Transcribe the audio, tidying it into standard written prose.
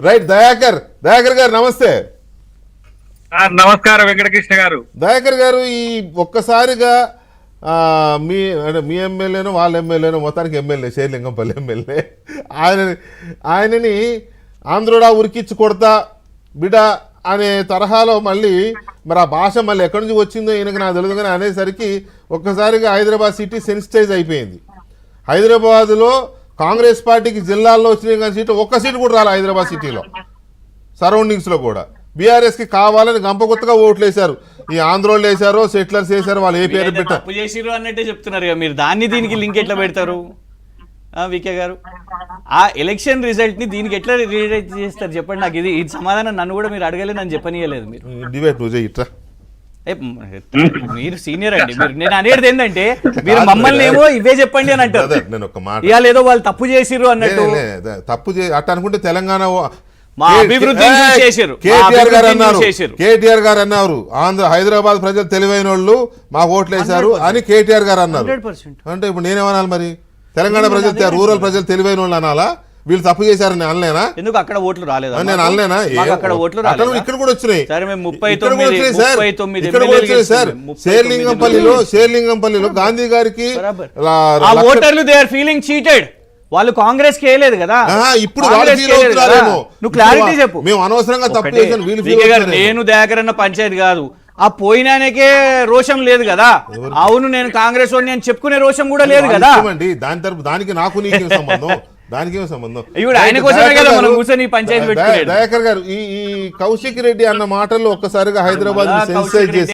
Right. Dayakar గారు నమస్తే. నమస్కారం వెంకటకృష్ణ గారు. దయాకర్ గారు, ఈ ఒక్కసారిగా మీ ఎమ్మెల్యేను వాళ్ళ ఎమ్మెల్యేను మొత్తానికి ఎమ్మెల్యే షేర్లింగంపల్లి ఎమ్మెల్యే ఆయనని ఆంధ్రుడా ఉరికిచ్చి కొడతా బిడ అనే తరహాలో మళ్ళీ మరి ఆ భాష మళ్ళీ ఎక్కడి నుంచి వచ్చిందో ఈయనకు నాకు తెలియదు, కానీ అనేసరికి ఒక్కసారిగా హైదరాబాద్ సిటీ సెన్సిటైజ్ అయిపోయింది. హైదరాబాద్లో కాంగ్రెస్ పార్టీకి జిల్లాల్లో వచ్చినాయి కానీ సీట్లు ఒక్క సీటు కూడా రాలి హైదరాబాద్ సిటీలో సరౌండింగ్స్లో కూడా. బీఆర్ఎస్కి కావాలని గంపగుత్తగా ఓట్లు వేశారు. ఈ ఆంధ్రోళ్ళు వేశారో సెటిలర్స్ వేశారో వాళ్ళు ఏ పేరు పెట్టారు అన్నట్టే చెప్తున్నారు కదా మీరు. దాన్ని దీనికి లింక్ ఎట్లా పెడతారు వికే గారు? ఆ ఎలక్షన్ రిజల్ట్ ని దీనికి ఎట్లా రిలేట్ చేస్తారు చెప్పండి నాకు. ఇది సమాధానం నన్ను కూడా మీరు అడగలేదు, నన్ను చెప్పనీయలేదు. మీరు డిబేట్ నువ్వు ఇట్లా మీరు సీనియర్ అండి. మీరు నేను అనేది ఏంటంటే మీరు మమ్మల్ని ఏమో ఇవే చెప్పండి అని అంటారు. నేను ఒక మాట ఇవాళ ఏదో వాళ్ళు తప్పు చేసిర్రు అన్నట్టు. తప్పు అట్ట అనుకుంటే తెలంగాణ మా అభివృద్ధి చేశారు. కేటీఆర్ గారు అన్నారు హైదరాబాద్ ప్రజలు తెలివైన వాళ్ళు మాకు ఓట్లు వేశారు అని కేటీఆర్ గారు అన్నారు. అంటే ఇప్పుడు నేనేమనాలి మరి? తెలంగాణ ప్రజలు రూరల్ ప్రజలు తెలివైన వాళ్ళు అనాలా? వీళ్ళు తప్పు చేశారని అనలేనా? ఎందుకు అక్కడ ఓట్లు రాలేదు? నేను అనలేనా? అక్కడ ఓట్లు రాలేదు, ఇక్కడ కూడా వచ్చినాయి. సరే మేము 39 సార్. షేర్లింగంపల్లిలో గాంధీ గారికి ఓటర్లు దే ఆర్ ఫీలింగ్ చీటెడ్. వాళ్ళు కాంగ్రెస్ కి వేయలేదు కదా. ఇప్పుడు నువ్వు క్లారిటీ చెప్పు. మేము అనవసరంగా తప్పు చేశాను. నేను దయాకరన్న పంచాయతీ కాదు, ఆ పోయినానికే రోషం లేదు కదా. అవును నేను కాంగ్రెస్ వాడిని అని చెప్పుకునే రోషం కూడా లేదు కదా. దాని తరపు దానికి నాకు నీకేం సంబంధం? దానికి ఏం సంబంధం? ఇప్పుడు ఆయన కోసమే కదా మనం కూర్చొని పంచాయతీ పెట్టుకునేది. దయాకర్ గారు, ఈ కౌశిక్ రెడ్డి అన్న మాటల్లో ఒక్కసారిగా హైదరాబాద్ సెన్సిటైజ్ చేసి